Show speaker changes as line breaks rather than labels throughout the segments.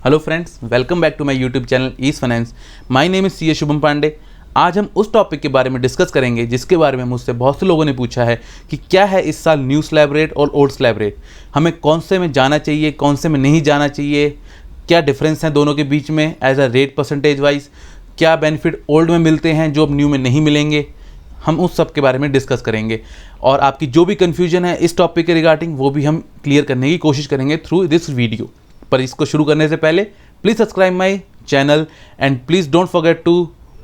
Hello friends, welcome back to my YouTube channel ease finance. My name is C Shubham Pandey. आज हम उस topic के बारे में डिस्कस करेंगे जिसके बारे में मुझसे बहुत से लोगों ने पूछा है कि क्या है इस साल न्यू स्लैब रेट और ओल्ड स्लैब रेट, हमें कौन से में जाना चाहिए, कौन से में नहीं जाना चाहिए, क्या डिफरेंस है दोनों के बीच में as a rate percentage wise, क्या बेनिफिट ओल्ड में मिलते हैं जो अब न्यू में नहीं मिलेंगे। हम उस सब के बारे में डिस्कस करेंगे और आपकी जो भी कन्फ्यूजन है इस टॉपिक के रिगार्डिंग वो भी हम क्लियर करने की कोशिश करेंगे थ्रू दिस वीडियो। पर इसको शुरू करने से पहले please subscribe my channel and please don't forget to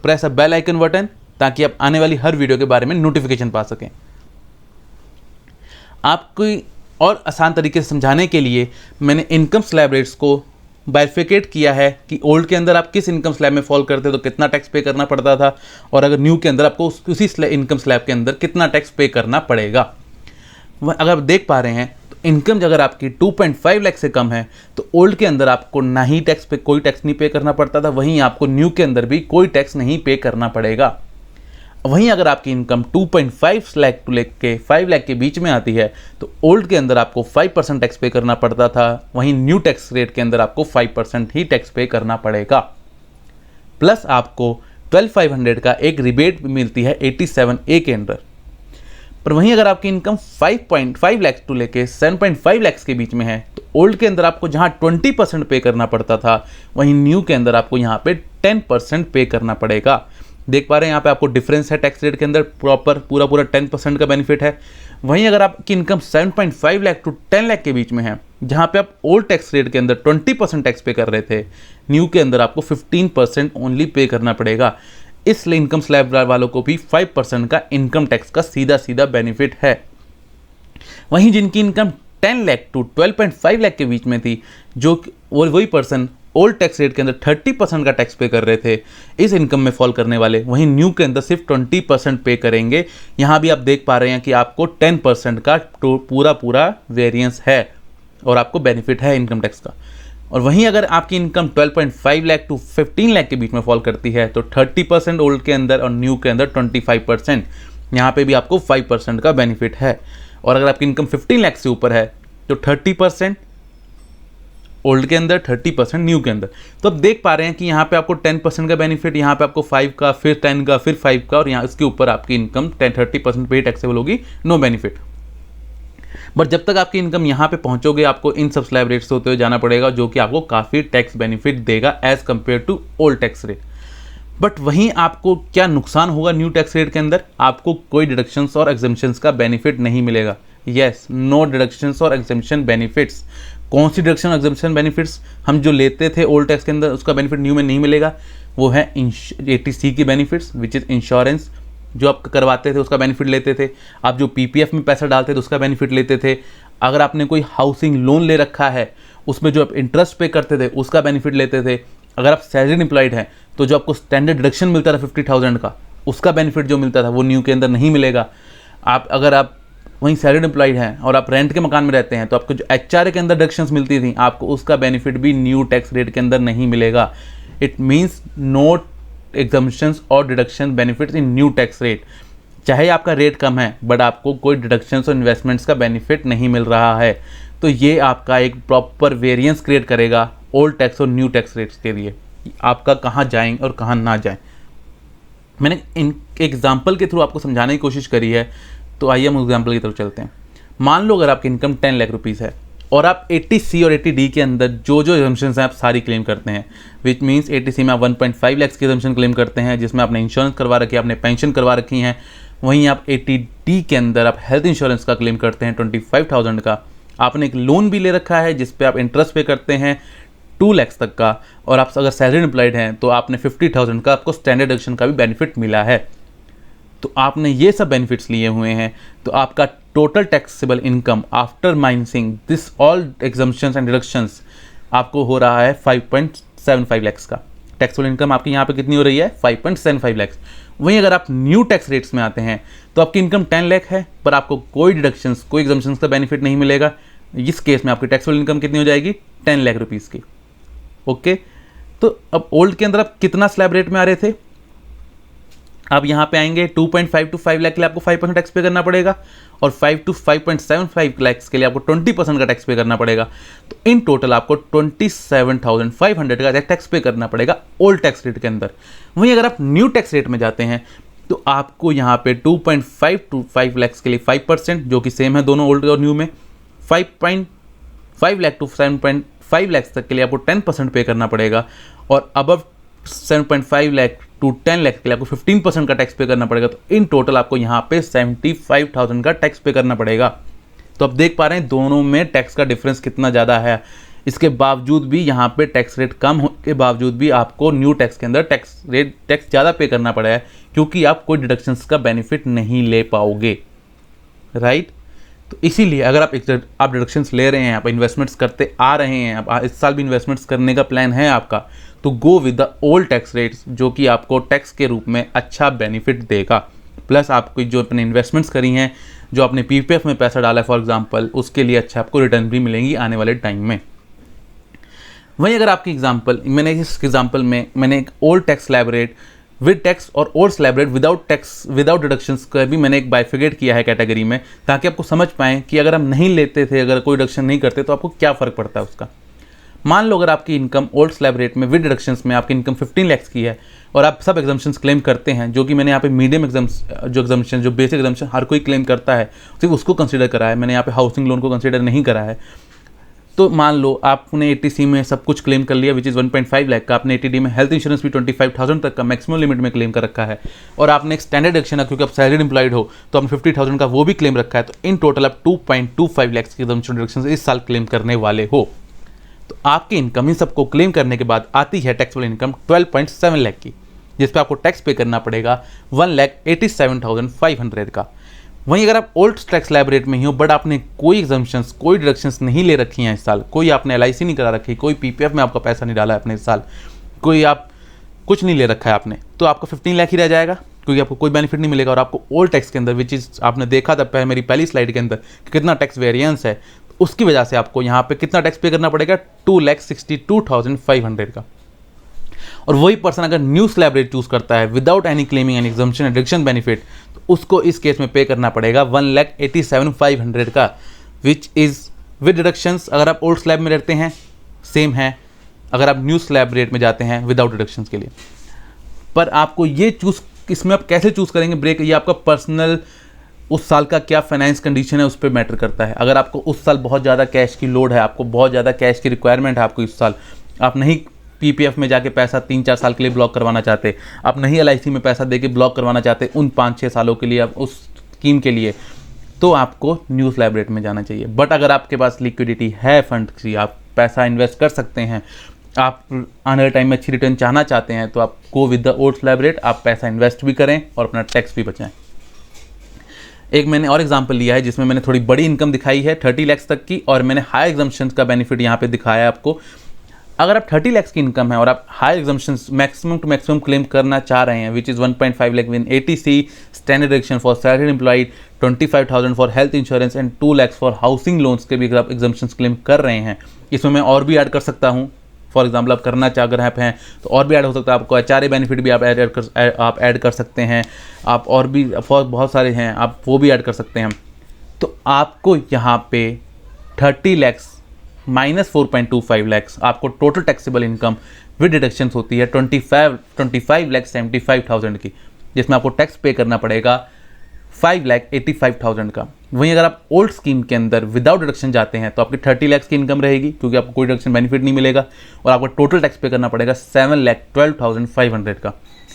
press a bell icon button ताकि आप आने वाली हर वीडियो के बारे में नोटिफिकेशन पा सकें। आपको और आसान तरीके से समझाने के लिए मैंने इनकम स्लैब रेट्स को बाइफिकेट किया है कि ओल्ड के अंदर आप किस इनकम स्लैब में फॉल करते तो कितना टैक्स पे करना पड़ता था और अगर न्यू के अंदर आपको उसी इनकम स्लैब के अंदर कितना टैक्स पे करना पड़ेगा। अगर आप देख पा रहे हैं तो इनकम अगर आपकी 2.5 लाख से कम है तो ओल्ड के अंदर आपको ना ही टैक्स पे कोई टैक्स नहीं पे करना पड़ता था, वहीं आपको न्यू के अंदर भी कोई टैक्स नहीं पे करना पड़ेगा। वहीं अगर आपकी इनकम 2.5 लाख टू लेके 5 लाख के बीच में आती है तो ओल्ड के अंदर आपको 5% टैक्स पे करना पड़ता था, वहीं न्यू टैक्स रेट के अंदर आपको 5% ही टैक्स पे करना पड़ेगा। प्लस आपको 12,500 का एक रिबेट मिलती है 87A के अंदर। पर वहीं अगर आपकी इनकम 5.5 लाख टू लेके 7.5 लाख के बीच में है तो ओल्ड के अंदर आपको जहां 20% पे करना पड़ता था वहीं न्यू के अंदर आपको यहां पे 10% पे करना पड़ेगा। देख पा रहे हैं यहाँ पे आपको डिफरेंस है टैक्स रेट के अंदर, प्रॉपर पूरा 10% का बेनिफिट है। वहीं अगर आपकी इनकम 7.5 लाख टू 10 लाख के बीच में है जहाँ पे आप ओल्ड टैक्स रेट के अंदर 20% टैक्स पे कर रहे थे, न्यू के अंदर आपको 15% ओनली पे करना पड़ेगा। इसलिए इनकम स्लैब वालों को भी 5% का इनकम टैक्स का सीधा सीधा बेनिफिट है। वहीं जिनकी इनकम 10 लाख टू 12.5 लाख के बीच में थी, जो वही पर्सन ओल्ड टैक्स रेट के अंदर 30% का टैक्स पे कर रहे थे, इस इनकम में फॉल करने वाले वहीं न्यू के अंदर सिर्फ 20% पे करेंगे। यहाँ भी आप देख पा रहे हैं कि आपको 10% का पूरा वेरिएंस है और आपको बेनिफिट है इनकम टैक्स का। और वहीं अगर आपकी इनकम 12.5 लाख टू 15 लाख के बीच में फॉल करती है तो 30% ओल्ड के अंदर और न्यू के अंदर 25%, यहाँ पे भी आपको 5% का बेनिफिट है। और अगर आपकी इनकम 15 लाख से ऊपर है तो 30% ओल्ड के अंदर, 30% न्यू के अंदर। तो अब देख पा रहे हैं कि यहाँ पे आपको 10% का बेनिफिट, यहाँ पे आपको 5 का, फिर 10 का, फिर 5 का, और यहाँ इसके ऊपर आपकी इनकम 30% पे ही टैक्सेबल होगी, नो बेनिफिट। बट जब तक आपकी इनकम यहाँ पे पहुँचोगे आपको इन सब स्लैब रेट से होते हुए जाना पड़ेगा जो कि आपको काफ़ी टैक्स बेनिफिट देगा as compare to old tax rate. But वहीं आपको क्या नुकसान होगा न्यू टैक्स रेट के अंदर, आपको कोई डिडक्शंस और एग्जम्पशंस का बेनिफिट नहीं मिलेगा। यस, नो डिडक्शंस और एग्जम्पशन बेनिफिट्स। कौन सी डिडक्शन एग्जम्पशन बेनिफिट्स हम जो लेते थे ओल्ड टैक्स के अंदर उसका बेनिफिट न्यू में नहीं मिलेगा। वो है 80C key benefits which is insurance, जो आप करवाते थे उसका बेनिफिट लेते थे। आप जो PPF में पैसा डालते थे उसका बेनिफिट लेते थे। अगर आपने कोई हाउसिंग लोन ले रखा है उसमें जो आप इंटरेस्ट पे करते थे उसका बेनिफिट लेते थे। अगर आप सैलरी एम्प्लॉयड हैं तो जो आपको स्टैंडर्ड डिडक्शन मिलता था 50,000 का, उसका बेनिफिट जो मिलता था वो न्यू के अंदर नहीं मिलेगा। अगर आप वहीं सैलरीड एम्प्लॉयड हैं और आप रेंट के मकान में रहते हैं तो आपको जो HRA के अंदर डिडक्शंस मिलती थी आपको उसका बेनिफिट भी न्यू टैक्स रेट के अंदर नहीं मिलेगा। इट मीन्स नो एग्जम्पशंस और deduction benefits in new tax rate. चाहे आपका रेट कम है बट आपको कोई डिडक्शंस और इन्वेस्टमेंट्स का बेनिफिट नहीं मिल रहा है। तो ये आपका एक प्रॉपर वेरिएंस क्रिएट करेगा ओल्ड टैक्स और न्यू टैक्स रेट्स के लिए, आपका कहाँ जाएं और कहाँ ना जाएं। मैंने इन एग्जाम्पल के थ्रू आपको समझाने की कोशिश करी है, तो आइए हम एग्जाम्पल की तरफ चलते हैं। मान लो अगर आपकी इनकम 10 लाख रुपीज़ है और आप 80C और 80D के अंदर जो एग्जम्पशंस हैं आप सारी क्लेम करते हैं, विच मीन्स 80C में आप 1.5 लाख की एग्जम्पशन क्लेम करते हैं जिसमें आपने इंश्योरेंस करवा रखी है, आपने पेंशन करवा रखी हैं। वहीं आप 80D के अंदर आप हेल्थ इंश्योरेंस का क्लेम करते हैं 25,000 का। आपने एक लोन भी ले रखा है जिस पे आप इंटरेस्ट पे करते हैं 2 लाख तक का, और आप अगर सैलरी एम्प्लॉयड हैं तो आपने 50,000 का आपको स्टैंडर्ड डिडक्शन का भी बेनिफिट मिला है। तो आपने ये सब बेनिफिट्स लिए हुए हैं तो आपका total taxable income after minusing this all exemptions and deductions आपको हो रहा है 5.75 लाख का। टैक्सेबल इनकम आपकी यहाँ पे कितनी हो रही है, 5.75 लाख। वहीं अगर आप न्यू टैक्स रेट्स में आते हैं तो आपकी इनकम 10 लाख है पर आपको कोई डिडक्शंस, कोई एग्जम्पशंस का बेनिफिट नहीं मिलेगा। इस केस में आपकी टैक्सेबल इनकम कितनी हो जाएगी, 10 लाख रुपीज़ की। ओके, तो अब ओल्ड के अंदर आप कितना स्लैब रेट में आ रहे थे, अब यहाँ पे आएंगे 2.5 to 5 लाख के लिए आपको 5% टैक्स पे करना पड़ेगा, और 5 to 5.75 लाख के लिए आपको 20% का टैक्स पे करना पड़ेगा। तो इन टोटल आपको 27,500 का टैक्स पे करना पड़ेगा ओल्ड टैक्स रेट के अंदर। वहीं अगर आप न्यू टैक्स रेट में जाते हैं तो आपको यहाँ पे 2.5 to 5 लाख के लिए 5%, जो कि सेम है दोनों ओल्ड और न्यू में, 5.5 लाख to 7.5 लाख तक के लिए आपको 10% पे करना पड़ेगा, और अबव 7.5 लाख to 10 लाख के लिए आपको 15% का टैक्स पे करना पड़ेगा। तो इन टोटल आपको यहाँ पे 75,000 का टैक्स पे करना पड़ेगा। तो आप देख पा रहे हैं दोनों में टैक्स का डिफरेंस कितना ज़्यादा है। इसके बावजूद भी यहाँ पे टैक्स रेट कम होने के बावजूद भी आपको न्यू टैक्स के अंदर टैक्स ज़्यादा पे करना पड़ा है, क्योंकि आप कोई डिडक्शंस का बेनिफिट नहीं ले पाओगे, राइट। तो इसीलिए अगर आप डिडक्शंस ले रहे हैं, आप इन्वेस्टमेंट्स करते आ रहे हैं, आप इस साल भी इन्वेस्टमेंट्स करने का प्लान है आपका, तो go with the old tax rates, जो कि आपको टैक्स के रूप में अच्छा बेनिफिट देगा। प्लस आपको जो अपने इन्वेस्टमेंट्स करी हैं, जो आपने पीपीएफ में पैसा डाला है फॉर एग्जांपल, उसके लिए अच्छा आपको रिटर्न भी मिलेंगी आने वाले टाइम में। वहीं अगर आपकी मैंने इस एग्जाम्पल में मैंने एक old tax slab rate with tax और old slab rate without tax without deductions का भी मैंने एक बाइफिकेट किया है कैटेगरी में, ताकि आपको समझ पाएँ कि अगर हम नहीं लेते थे, अगर कोई डिडक्शन नहीं करते तो आपको क्या फ़र्क पड़ता है उसका। मान लो अगर आपकी इनकम ओल्ड स्लैब रेट में विद डिडक्शंस में आपकी इनकम 15 लाख की है, और आप सब एग्जम्पशंस क्लेम करते हैं, जो कि मैंने यहाँ पे मीडियम एग्जम्पशन जो बेसिक एग्जम्पशन हर कोई क्लेम करता है, सिर्फ उसको कंसीडर करा है, मैंने यहाँ पे हाउसिंग लोन को कंसीडर नहीं करा है। तो मान लो आपने 80C में सब कुछ क्लेम कर लिया, विच इज़ 1.5 लाख का, आपने 80D में हेल्थ इंश्योरेंस भी 25,000 तक का मैक्सिमम लिमिट में क्लेम कर रखा है, और आपने एक स्टैंडर्ड डिडक्शन है क्योंकि आप सैलरीड एम्प्लॉयड हो तो आपने 50,000 का वो भी क्लेम रखा है। तो इन टोटल आप 2.25 लाख की डिडक्शन इस साल क्लेम करने वाले हो। तो आपकी इनकम इन सबको क्लेम करने के बाद आती है टैक्सेबल इनकम 12.7 लाख की, जिस पे आपको टैक्स पे करना पड़ेगा 1,87,500 का। वहीं अगर आप ओल्ड टैक्स स्लैब रेट में ही हो, बट आपने कोई एग्जम्पशंस कोई डिडक्शंस नहीं ले रखी हैं इस साल, कोई आपने LIC नहीं करा रखी, कोई पीपीएफ में आपका पैसा नहीं डाला है अपने इस साल, कोई आप कुछ नहीं ले रखा है आपने, तो आपका 15 लाख ही रह जाएगा, क्योंकि आपको कोई बेनिफिट नहीं मिलेगा। और आपको ओल्ड टैक्स के अंदर, विच इज़ आपने देखा था मेरी पहली स्लाइड के अंदर कि कितना टैक्स वेरिएंस है, उसकी वजह से आपको यहाँ पे कितना टैक्स पे करना पड़ेगा, 2,62,500 का। और वही पर्सन अगर न्यू स्लैब रेट चूज करता है without any claiming any exemption and deduction benefit, तो उसको इस केस में पे करना पड़ेगा 1,87,500 का, विच इज़ विद डिडक्शंस। अगर आप ओल्ड स्लैब में रहते हैं सेम है, अगर आप न्यू स्लैब रेट में जाते हैं विदाउट डिडक्शंस के लिए। पर आपको ये चूज, इसमें आप कैसे चूज करेंगे ब्रेक, ये आपका पर्सनल उस साल का क्या फाइनेंस कंडीशन है उस पर मैटर करता है। अगर आपको उस साल बहुत ज़्यादा कैश की लोड है, आपको बहुत ज़्यादा कैश की रिक्वायरमेंट है, आपको इस साल आप नहीं पीपीएफ में जाके पैसा 3-4 साल के लिए ब्लॉक करवाना चाहते, आप नहीं LIC में पैसा देके ब्लॉक करवाना चाहते उन 5-6 सालों के लिए, आप उस स्कीम के लिए, तो आपको न्यू स्लैब रेट में जाना चाहिए। बट अगर आपके पास लिक्विडिटी है, फंड की, आप पैसा इन्वेस्ट कर सकते हैं, आप आने वाले टाइम में अच्छी रिटर्न चाहना चाहते हैं, तो आप go with the old slab rate, आप पैसा इन्वेस्ट भी करें और अपना टैक्स भी बचाएं। एक मैंने और एग्जांपल लिया है जिसमें मैंने थोड़ी बड़ी इनकम दिखाई है 30 लाख तक की, और मैंने हाई एग्जम्पशन का बेनिफिट यहाँ पे दिखाया है आपको। अगर आप 30 लाख की इनकम है और आप high exemption maximum to maximum claim करना चाह रहे हैं, which is 1.5 lakh in 80C standard deduction for salaried employed, 25,000 for health insurance and 2 lakh for housing loans के भी अगर आप एग्जम्पशन क्लेम कर रहे हैं, इसमें मैं और भी ऐड कर सकता हूँ। फॉर एग्जाम्पल आप करना चाह रहे हैं तो और भी ऐड हो सकता है, आपको HRA बेनिफिट भी आप ऐड कर सकते हैं, आप और भी बहुत सारे हैं, आप वो भी ऐड कर सकते हैं। तो आपको यहाँ पे 30 लाख माइनस 4.25 लाख आपको total taxable income with deductions होती है 25,75,000 की, जिसमें आपको टैक्स पे करना पड़ेगा 5,85,000 का। वहीं अगर आप ओल्ड स्कीम के अंदर विदाउट डिडक्शन जाते हैं तो आपकी 30 लाख की इनकम रहेगी, क्योंकि आपको कोई डिडक्शन बेनिफिट नहीं मिलेगा, और आपको टोटल टैक्स पे करना पड़ेगा 7,12,500 का।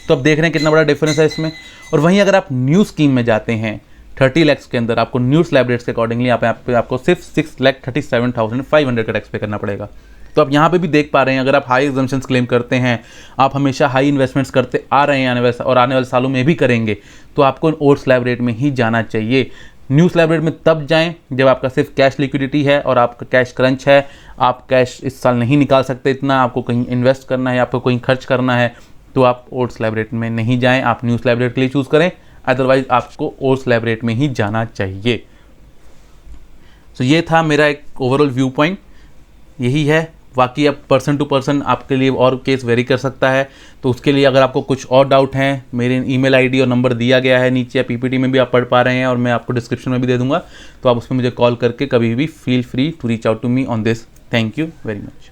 तो आप देख रहे हैं कितना बड़ा डिफरेंस है इसमें। और वहीं अगर आप न्यू स्कीम में जाते हैं 30 लाख के अंदर, आपको न्यू स्लैब रेट्स के अकॉर्डिंगली आपको सिर्फ 6,37,500 का टैक्स पे करना पड़ेगा। तो आप यहाँ पे भी देख पा रहे हैं, अगर आप हाई एग्जम्पशंस क्लेम करते हैं, आप हमेशा हाई इन्वेस्टमेंट्स करते आ रहे हैं आने वाले सालों में भी करेंगे, तो आपको ओल्ड स्लैब रेट में ही जाना चाहिए। न्यू स्लैब रेट में तब जाएं जब आपका सिर्फ कैश लिक्विडिटी है और आपका कैश क्रंच है, आप कैश इस साल नहीं निकाल सकते इतना, आपको कहीं इन्वेस्ट करना है, आपको कहीं खर्च करना है, तो आप ओल्ड स्लैब रेट में नहीं जाएं, आप न्यू स्लैब रेट के लिए चूज़ करें। अदरवाइज आपको ओल्ड स्लैब रेट में ही जाना चाहिए। तो ये था मेरा एक ओवरऑल व्यू पॉइंट, यही है बाकी अब पर्सन टू पर्सन आपके लिए और केस वेरी कर सकता है। तो उसके लिए अगर आपको कुछ और डाउट हैं, मेरे ईमेल आईडी और नंबर दिया गया है नीचे, या पीपीटी में भी आप पढ़ पा रहे हैं और मैं आपको डिस्क्रिप्शन में भी दे दूंगा, तो आप उसमें मुझे कॉल करके कभी भी feel free to reach out to me on this. Thank you very much.